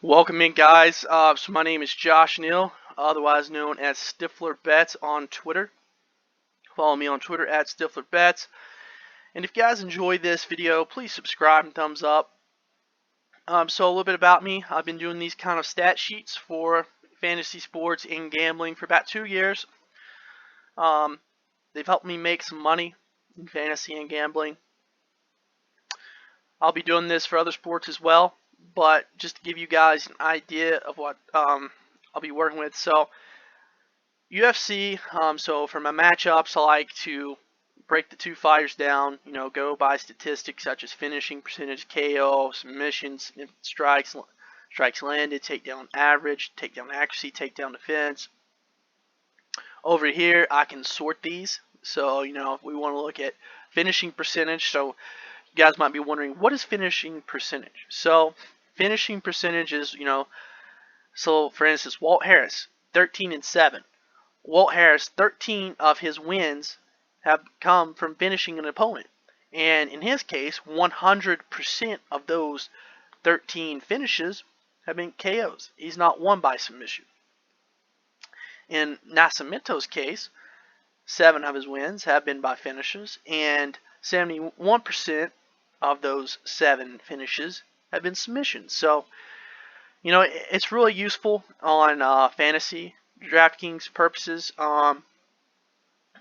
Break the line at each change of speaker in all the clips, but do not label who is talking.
Welcome in, guys. So my name is Josh Neal, otherwise known as Stifler Bets on Twitter. Follow me on Twitter at Stifler Bets. And if you guys enjoy this video, please subscribe and thumbs up. So a little bit about me. I've been doing these kind of stat sheets for fantasy sports and gambling for about 2 years. They've helped me make some money in fantasy and gambling. I'll be doing this for other sports as well, but just to give you guys an idea of what I'll be working with. So UFC, so for my matchups, I like to break the two fighters down, go by statistics such as finishing percentage, KO, submissions, strikes landed, takedown average, takedown accuracy, takedown defense. Over here, I can sort these. So, if we want to look at finishing percentage, so you guys might be wondering, what is finishing percentage? So, finishing percentage is, so for instance, Walt Harris, 13-7. Walt Harris, 13 of his wins have come from finishing an opponent. And in his case, 100% of those 13 finishes have been KOs. He's not won by submission. In Nascimento's case, 7 of his wins have been by finishes, and 71% of those 7 finishes have been submissions. So, it's really useful on fantasy DraftKings purposes,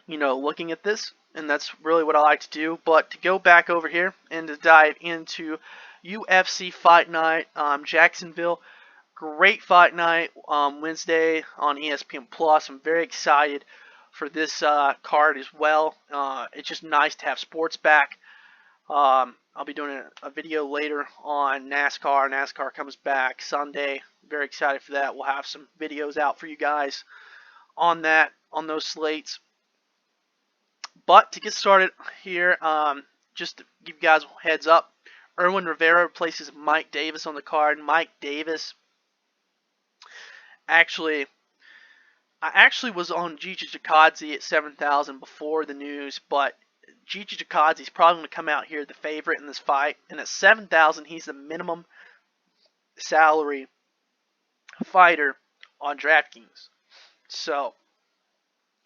looking at this, and that's really what I like to do. But to go back over here and to dive into UFC Fight Night, Jacksonville, great fight night, Wednesday on ESPN Plus. I'm very excited for this card as well. It's just nice to have sports back. I'll be doing a video later on NASCAR. NASCAR comes back Sunday. Very excited for that. We'll have some videos out for you guys on those slates. But to get started here, just to give you guys a heads up, Erwin Rivera replaces Mike Davis on the card. Mike Davis, I actually was on Gigi Chikadze at 7,000 before the news, but Gigi Chikadze is probably going to come out here the favorite in this fight. And at 7,000, he's the minimum salary fighter on DraftKings. So,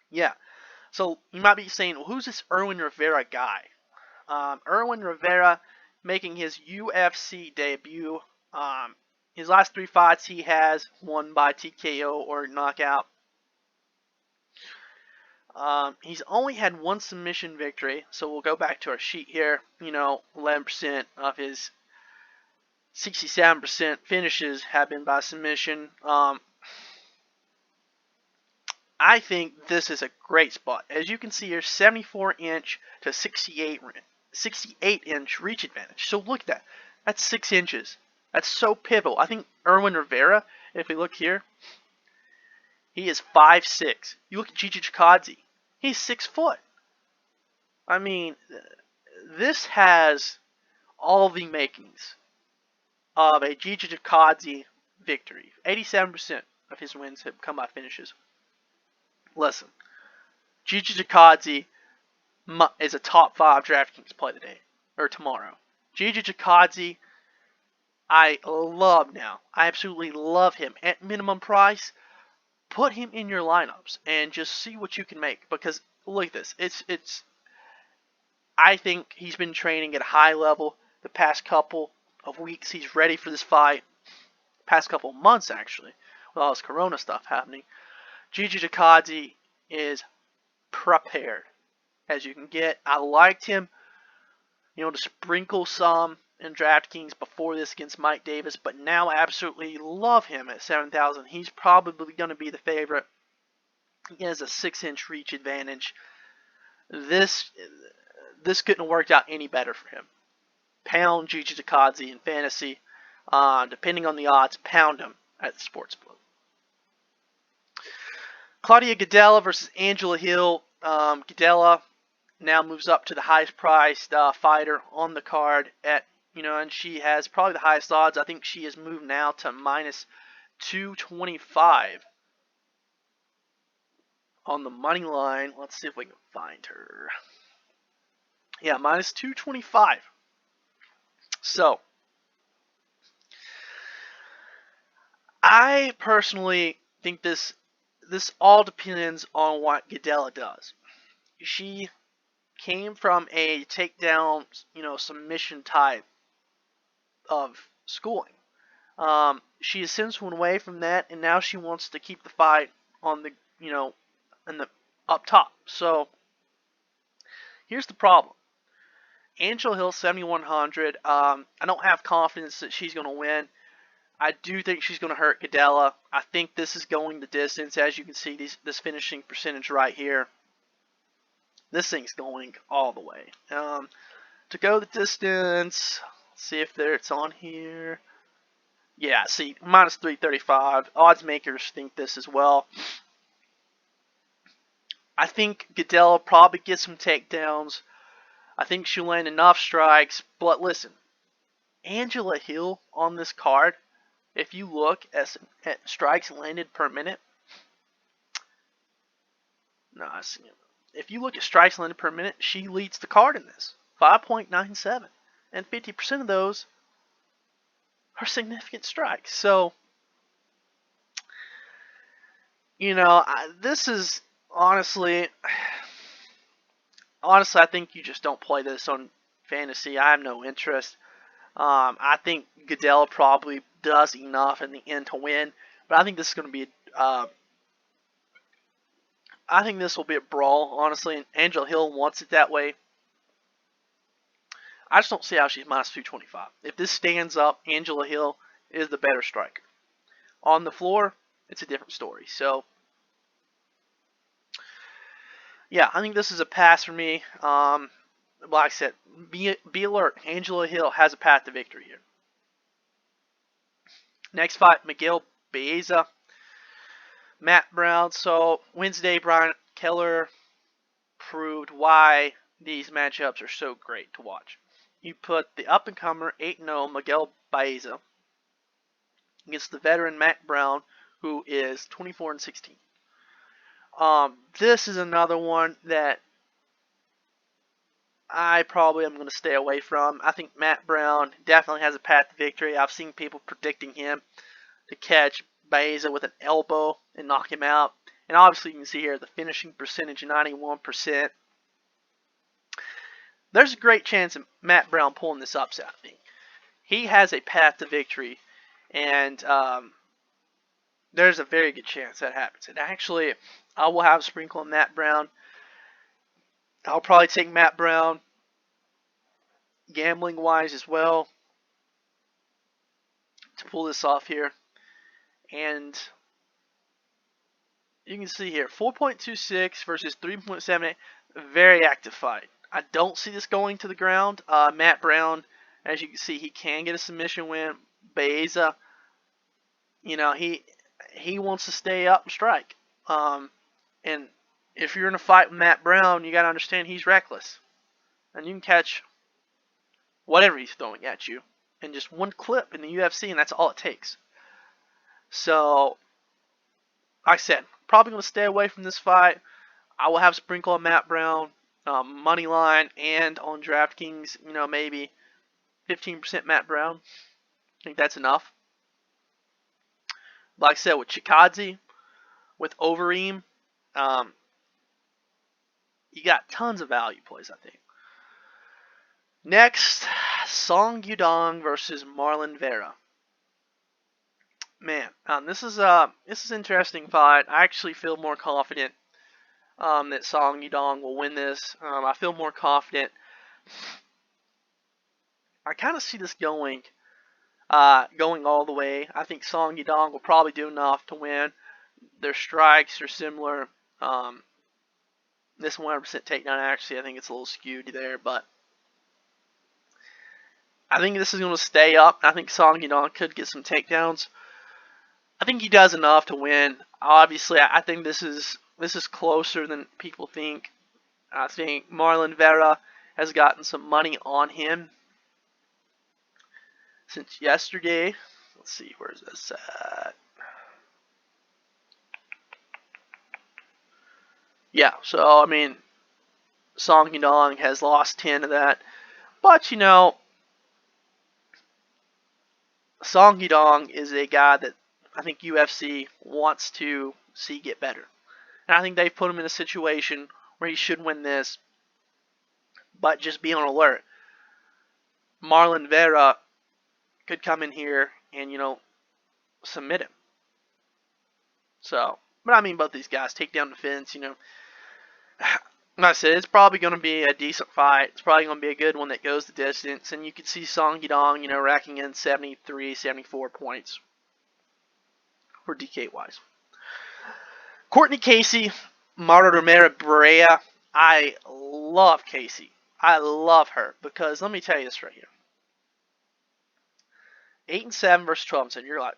yeah. So, you might be saying, well, who's this Erwin Rivera guy? Erwin Rivera making his UFC debut. His last 3 fights he has won by TKO or knockout. He's only had 1 submission victory, so we'll go back to our sheet here. 11% of his 67% finishes have been by submission. I think this is a great spot. As you can see here, 74-inch to 68-inch reach advantage. So look at that. That's 6 inches. That's so pivotal. I think Erwin Rivera, if we look here, he is 5'6". You look at Gigi Chikadze, he's 6 foot. I mean, this has all the makings of a Gigi Chikadze victory. 87% of his wins have come by finishes. Listen, Gigi Chikadze is a top 5 DraftKings play today, or tomorrow. Gigi Chikadze, I love now. I absolutely love him. At minimum price, put him in your lineups and just see what you can make. Because look at this. I think he's been training at a high level the past couple of weeks. He's ready for this fight. Past couple of months, actually, with all this Corona stuff happening. Gigi Chikadze is prepared as you can get. I liked him, to sprinkle some in DraftKings before this against Mike Davis, but now I absolutely love him at 7,000. He's probably going to be the favorite. He has a 6-inch reach advantage. This couldn't have worked out any better for him. Pound Gigi Chikadze in fantasy. Depending on the odds, pound him at the sportsbook. Claudia Gadelha versus Angela Hill. Gadelha now moves up to the highest priced fighter on the card at, and she has probably the highest odds. I think she has moved now to minus 225 on the money line. Let's see if we can find her. Yeah, minus 225. So, I personally think this all depends on what Gadella does. She came from a takedown, submission type of schooling. She has since went away from that, and now she wants to keep the fight on the, in the up top. So here's the problem. Angela Hill 7,100. I don't have confidence that she's going to win. I do think she's going to hurt Gadella. I think this is going the distance. As you can see, this finishing percentage right here. This thing's going all the way. To go the distance, let's see if it's on here. Yeah, see, minus 335. Odds makers think this as well. I think Gadella probably gets some takedowns. I think she'll land enough strikes. But listen, Angela Hill on this card, if you look at strikes landed per minute, if you look at strikes landed per minute, she leads the card in this, 5.97, and 50% of those are significant strikes. So, this is honestly, I think you just don't play this on fantasy. I have no interest. I think Gadella probably does enough in the end to win, but I think this is going to be I think this will be a brawl, honestly, and Angela Hill wants it that way. I just don't see how she's minus 225. If this stands up, Angela Hill is the better striker. On the floor, it's a different story. So, yeah, I think this is a pass for me. Like I said, be alert. Angela Hill has a path to victory here. Next fight, Miguel Baeza, Matt Brown. So, Wednesday, Brian Keller proved why these matchups are so great to watch. You put the up-and-comer 8-0 Miguel Baeza against the veteran Matt Brown, who is 24-16. This is another one that I probably am going to stay away from. I think Matt Brown definitely has a path to victory. I've seen people predicting him to catch Baeza with an elbow and knock him out. And obviously you can see here the finishing percentage, 91%. There's a great chance of Matt Brown pulling this upset, I think. He has a path to victory, and there's a very good chance that happens. And actually, I will have a sprinkle on Matt Brown. I'll probably take Matt Brown gambling-wise as well to pull this off here. And you can see here, 4.26 versus 3.78, very active fight. I don't see this going to the ground. Matt Brown, as you can see, he can get a submission win. Baeza, he wants to stay up and strike. And if you're in a fight with Matt Brown, you got to understand he's reckless. And you can catch whatever he's throwing at you in just one clip in the UFC, and that's all it takes. So, like I said, probably going to stay away from this fight. I will have a sprinkle on Matt Brown, money line, and on DraftKings, maybe 15% Matt Brown. I think that's enough. Like I said, with Chikadze, with Overeem, you got tons of value plays, I think. Next, Song Yudong versus Marlon Vera. Man, this is an interesting fight. I actually feel more confident that Song Yudong will win this. I feel more confident. I kind of see this going all the way. I think Song Yudong will probably do enough to win. Their strikes are similar. This 100% takedown, actually, I think it's a little skewed there, but I think this is going to stay up. I think Song Yudong could get some takedowns. I think he does enough to win. Obviously, I think this is closer than people think. I think Marlon Vera has gotten some money on him since yesterday. Let's see, where's this at? Yeah, so, I mean, Song Yudong has lost 10 of that. But, Song Yudong is a guy that I think UFC wants to see get better. And I think they've put him in a situation where he should win this, but just be on alert. Marlon Vera could come in here and, submit him. So, but I mean, both these guys take down the fence, Like I said, it's probably going to be a decent fight. It's probably going to be a good one that goes the distance. And you could see Song Yadong, racking in 73, 74 points for DK-wise. Courtney Casey, Marta Romero Barea. I love Casey. I love her because let me tell you this right here. 8-7 versus 12-7. You're like,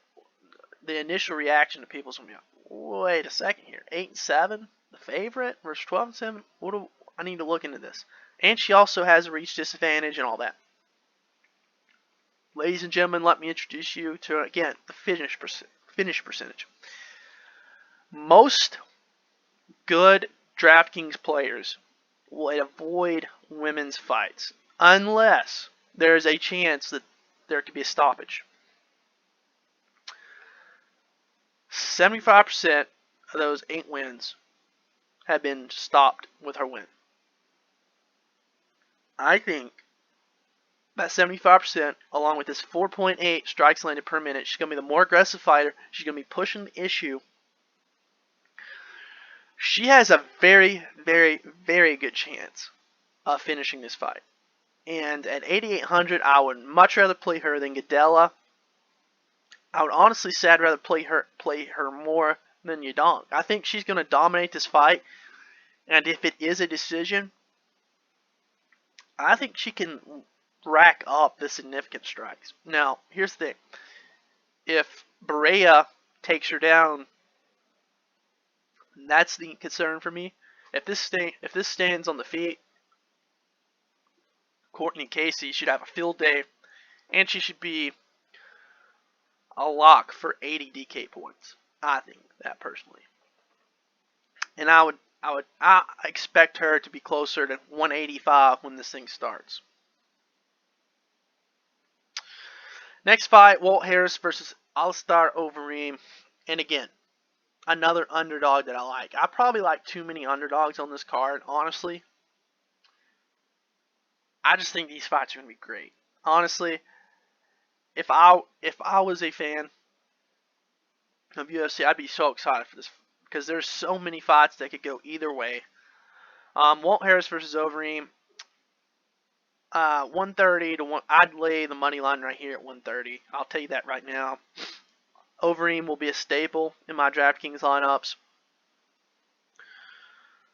the initial reaction to people's going to be like, wait a second here. 8-7, the favorite versus 12-7. I need to look into this. And she also has a reach disadvantage and all that. Ladies and gentlemen, let me introduce you to, again, the finish percentage. Most good DraftKings players will avoid women's fights unless there is a chance that there could be a stoppage. 75% of those 8 wins have been stopped with her win. I think that 75%, along with this 4.8 strikes landed per minute, she's going to be the more aggressive fighter. She's going to be pushing the issue. She has a very, very, very good chance of finishing this fight. And at 8,800, I would much rather play her than Gadella. I would honestly say I'd rather play her more than Yadong. I think she's going to dominate this fight. And if it is a decision, I think she can rack up the significant strikes. Now, here's the thing. If Barea takes her down, that's the concern for me. If this stands on the feet, Courtney Casey should have a field day, and she should be a lock for 80 DK points. I think that personally. And I expect her to be closer to 185 when this thing starts. Next fight, Walt Harris versus Alistair Overeem. And again, another underdog that I like. I probably like too many underdogs on this card, honestly. I just think these fights are going to be great. Honestly, if I was a fan of UFC, I'd be so excited for this because there's so many fights that could go either way. Walt Harris versus Overeem. 130 to 1. I'd lay the money line right here at 130. I'll tell you that right now. Overeem will be a staple in my DraftKings lineups.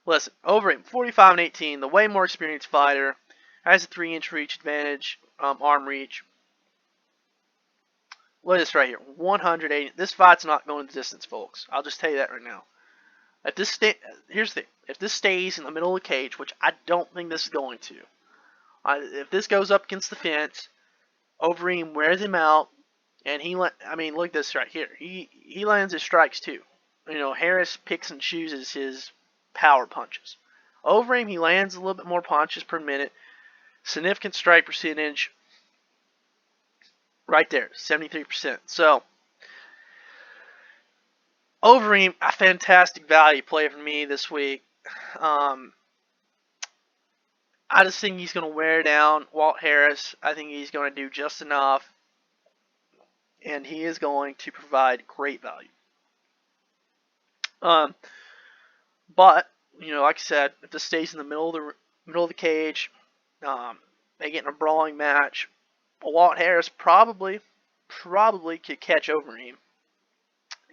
Listen, Overeem, 45-18, the way more experienced fighter, has a 3-inch reach advantage, arm reach. Look at this right here, 180. This fight's not going the distance, folks. I'll just tell you that right now. Here's the thing. If this stays in the middle of the cage, which I don't think this is going to, if this goes up against the fence, Overeem wears him out, and look at this right here. He lands his strikes too. Harris picks and chooses his power punches. Overeem, he lands a little bit more punches per minute. Significant strike percentage. Right there, 73%. So, Overeem, a fantastic value play for me this week. I just think he's going to wear down Walt Harris. I think he's going to do just enough. And he is going to provide great value. But, like I said, if this stays in the middle of the cage, they get in a brawling match, Walt Harris probably could catch Overeem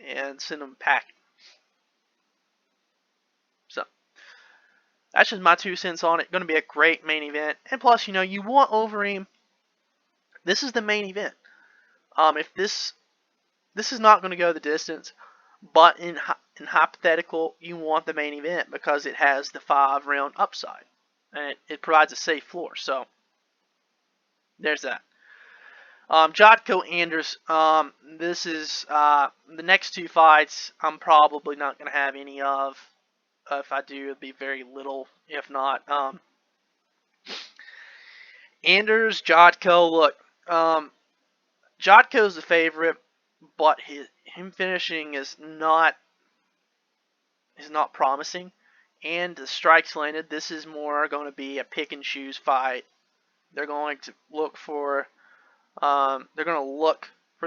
and send him packing. So, that's just my 2 cents on it. Going to be a great main event. And plus, you want Overeem. This is the main event. If this is not going to go the distance, but in hypothetical, you want the main event because it has the 5-round upside. And it provides a safe floor. So, there's that. Jotko Anders, this is the next 2 fights I'm probably not going to have any of. If I do, it'll be very little, if not. Anders, Jotko, look, Jotko's the favorite. but him finishing is not promising. And the strikes landed, this is more going to be a pick and choose fight. They're going to look for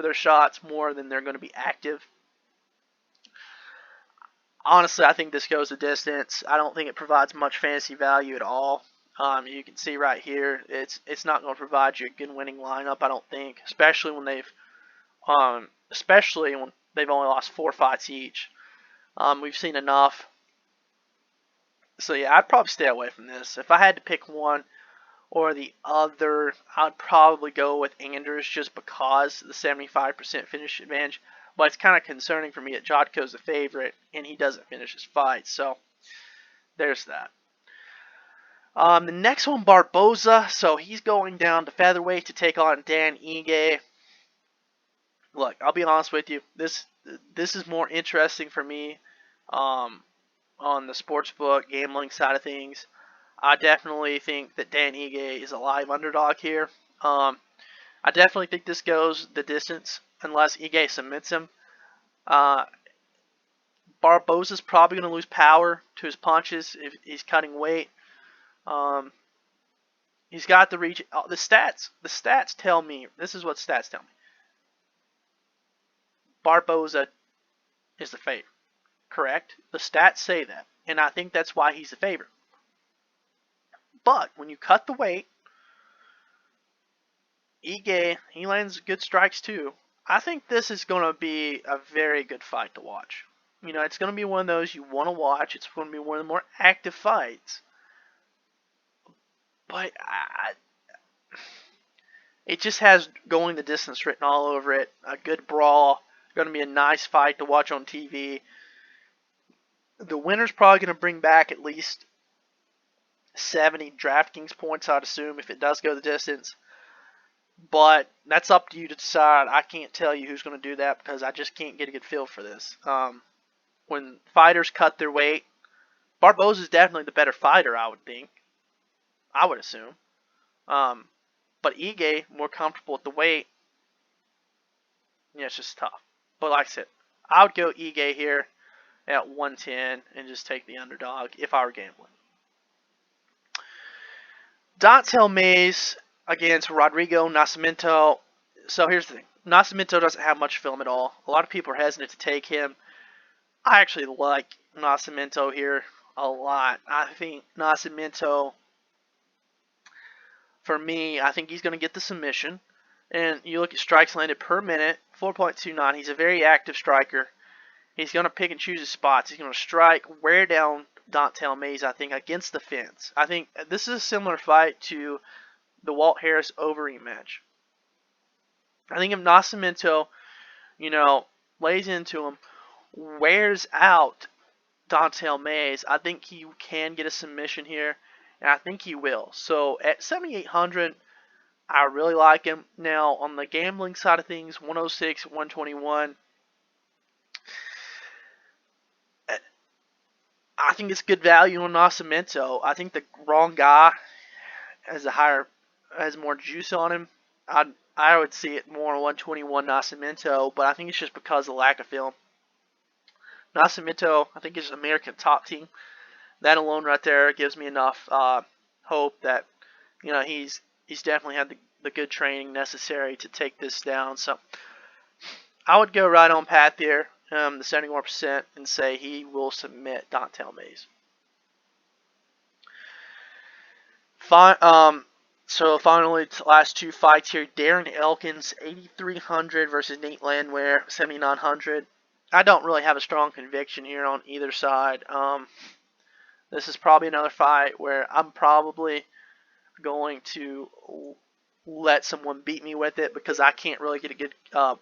their shots more than they're going to be active. Honestly, I think this goes the distance. I don't think it provides much fantasy value at all. You can see right here, it's not going to provide you a good winning lineup. I don't think, especially when they've only lost 4 fights each. We've seen enough. So yeah, I'd probably stay away from this. If I had to pick one or the other, I'd probably go with Anders just because of the 75% finish advantage. But it's kind of concerning for me that Jotko's the favorite and he doesn't finish his fight. So there's that. The next one, Barboza. So he's going down to featherweight to take on Dan Ige. Look, I'll be honest with you. This is more interesting for me on the sportsbook gambling side of things. I definitely think that Dan Ige is a live underdog here. I definitely think this goes the distance unless Ige submits him. Barboza's probably going to lose power to his punches if he's cutting weight. He's got the reach. The stats tell me, this is what stats tell me. Barboza is the favorite. Correct? The stats say that. And I think that's why he's the favorite. But when you cut the weight, Ige, he lands good strikes too. I think this is going to be a very good fight to watch. You know, it's going to be one of those you want to watch. It's going to be one of the more active fights. But it just has going the distance written all over it. A good brawl. Going to be a nice fight to watch on TV. The winner's probably going to bring back at least 70 DraftKings points, I'd assume, if it does go the distance. But that's up to you to decide. I can't tell you who's going to do that because I just can't get a good feel for this. When fighters cut their weight, Barboza is definitely the better fighter, I would think. I would assume. But Ige, more comfortable with the weight. Yeah, it's just tough. But like I said, I would go Ige here at 110 and just take the underdog if I were gambling. Don'Tale Mayes against Rodrigo Nascimento. So here's the thing. Nascimento doesn't have much film at all. A lot of people are hesitant to take him. I actually like Nascimento here a lot. I think Nascimento, for me, I think he's going to get the submission. And you look at strikes landed per minute, 4.29. He's a very active striker. He's going to pick and choose his spots. He's going to strike, wear down Don'Tale Mayes, I think, against the fence. I think this is a similar fight to the Walt Harris Overeem match. I think if Nascimento, lays into him, wears out Don'Tale Mayes, I think he can get a submission here, and I think he will. So at 7,800, I really like him. Now, on the gambling side of things, 106, 121, I think it's good value on Nascimento. I think the wrong guy has more juice on him. I would see it more on 121 Nascimento, but I think it's just because of the lack of film. Nascimento, I think, is American top team. That alone right there gives me enough hope that he's definitely had the good training necessary to take this down. So I would go right on path here, the 71%, and say he will submit Don'Tale Mayes. So finally, last two fights here. Darren Elkins, 8,300 versus Nate Landwehr, 7,900. I don't really have a strong conviction here on either side. This is probably another fight where I'm probably going to let someone beat me with it because I can't really get a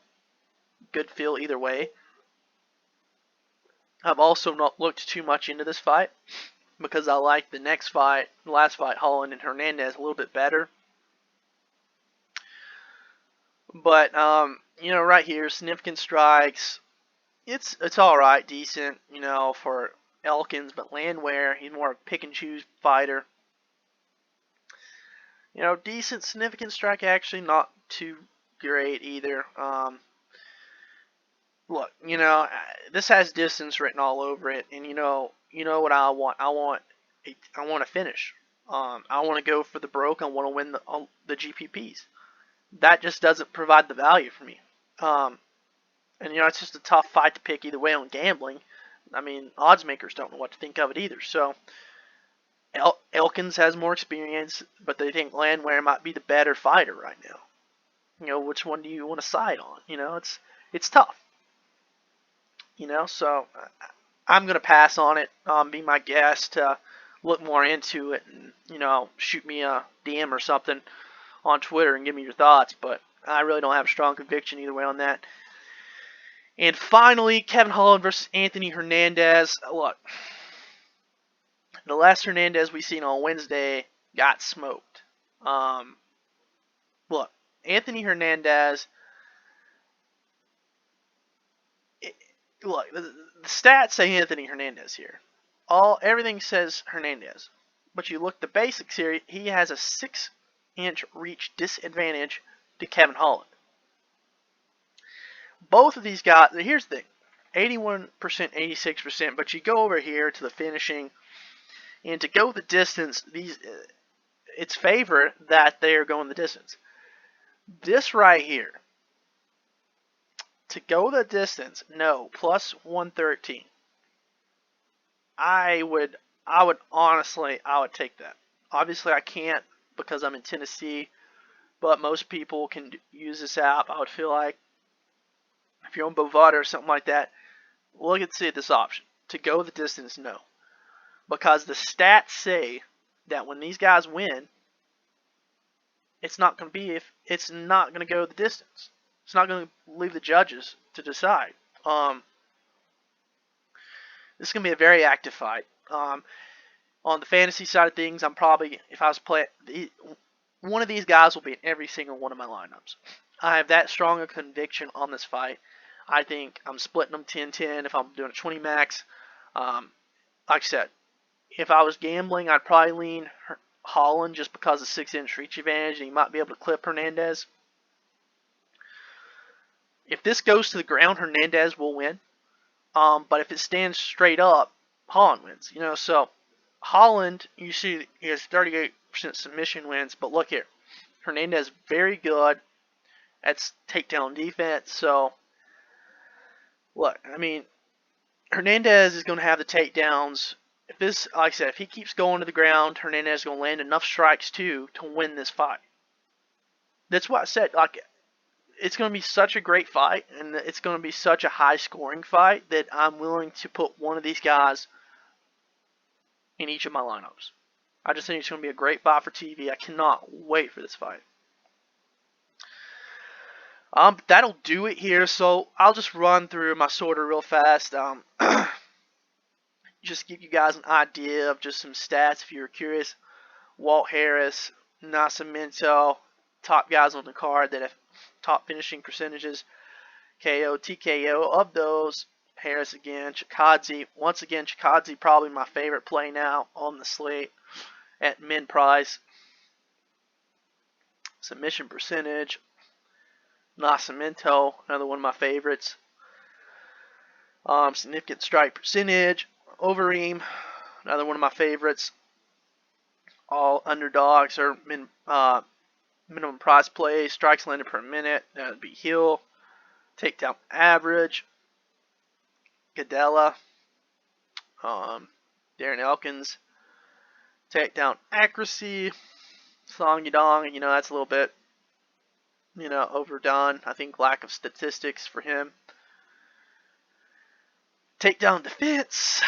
good feel either way. I've also not looked too much into this fight because I like the last fight, Holland and Hernandez, a little bit better. But right here, significant strikes. It's all right, decent, for Elkins, but Landwehr, he's more a pick and choose fighter. Decent, significant strike, actually not too great either. look, this has distance written all over it, and what I want. I want to finish. I want to go for the broke. I want to win the GPPs. That just doesn't provide the value for me. And it's just a tough fight to pick either way on gambling. I mean, odds makers don't know what to think of it either. So Elkins has more experience, but they think Landwehr might be the better fighter right now. Which one do you want to side on? It's tough. So I'm gonna pass on it. Be my guest. Look more into it, and shoot me a DM or something on Twitter and give me your thoughts. But I really don't have a strong conviction either way on that. And finally, Kevin Holland versus Anthony Hernandez. Look, the last Hernandez we seen on Wednesday got smoked. Look, Anthony Hernandez. Look, the stats say Anthony Hernandez here. Everything says Hernandez, but you look the basics here. He has a 6-inch reach disadvantage to Kevin Holland. Both of these guys. Here's the thing: 81%, 86%. But you go over here to the finishing, and to go the distance, it's favored that they are going the distance. This right here. To go the distance, no, plus 113. I would honestly, I would take that. Obviously, I can't because I'm in Tennessee, but most people can use this app. I would feel like if you're on Bovada or something like that, look and see at this option. To go the distance, no. Because the stats say that when these guys win, it's not going to go the distance. It's not going to leave the judges to decide. This is going to be a very active fight. On the fantasy side of things, I'm probably, if I was playing, one of these guys will be in every single one of my lineups. I have that strong a conviction on this fight. I think I'm splitting them 10-10 if I'm doing a 20 max. Like I said, if I was gambling, I'd probably lean Holland just because of 6-inch reach advantage, and he might be able to clip Hernandez. If this goes to the ground, Hernandez will win. But if it stands straight up, Holland wins. So Holland, you see, he has 38% submission wins. But look here, Hernandez very good at takedown defense. So look, I mean, Hernandez is going to have the takedowns. Like I said, if he keeps going to the ground, Hernandez is going to land enough strikes too to win this fight. That's what I said. Like, it's going to be such a great fight, and it's going to be such a high-scoring fight that I'm willing to put one of these guys in each of my lineups. I just think it's going to be a great fight for TV. I cannot wait for this fight. That'll do it here, so I'll just run through my sorter real fast. Just give you guys an idea of just some stats if you're curious. Walt Harris, Nascimento, top guys on the card that have top finishing percentages. KO, TKO. Of those, Harris again, Chikadze. Once again, Chikadze probably my favorite play now on the slate at min price. Submission percentage. Nascimento, another one of my favorites. Significant strike percentage. Overeem, another one of my favorites. All underdogs or minimum price plays. Strikes landed per minute. That would be Hill. Takedown average. Gadella. Darren Elkins. Takedown accuracy. Song Yadong, that's a little bit, overdone. I think lack of statistics for him. Takedown defense.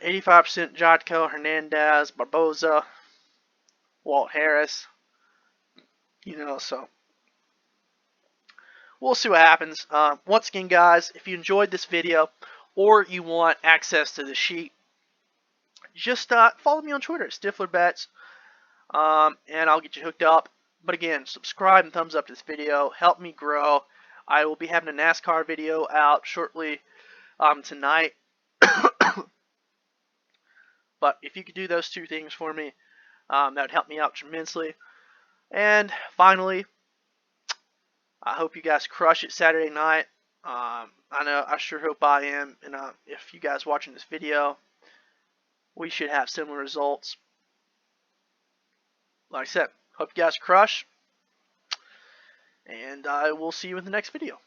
85% Jotko, Hernandez, Barboza, Walt Harris. So we'll see what happens. Once again, guys, if you enjoyed this video or you want access to the sheet, just follow me on Twitter, StiflerBets, and I'll get you hooked up. But again, subscribe and thumbs up to this video. Help me grow. I will be having a NASCAR video out shortly tonight. But if you could do those two things for me, that would help me out tremendously. And finally, I hope you guys crush it Saturday night. I sure hope I am, and if you guys watching this video, we should have similar results. Like I said, hope you guys crush, and I will see you in the next video.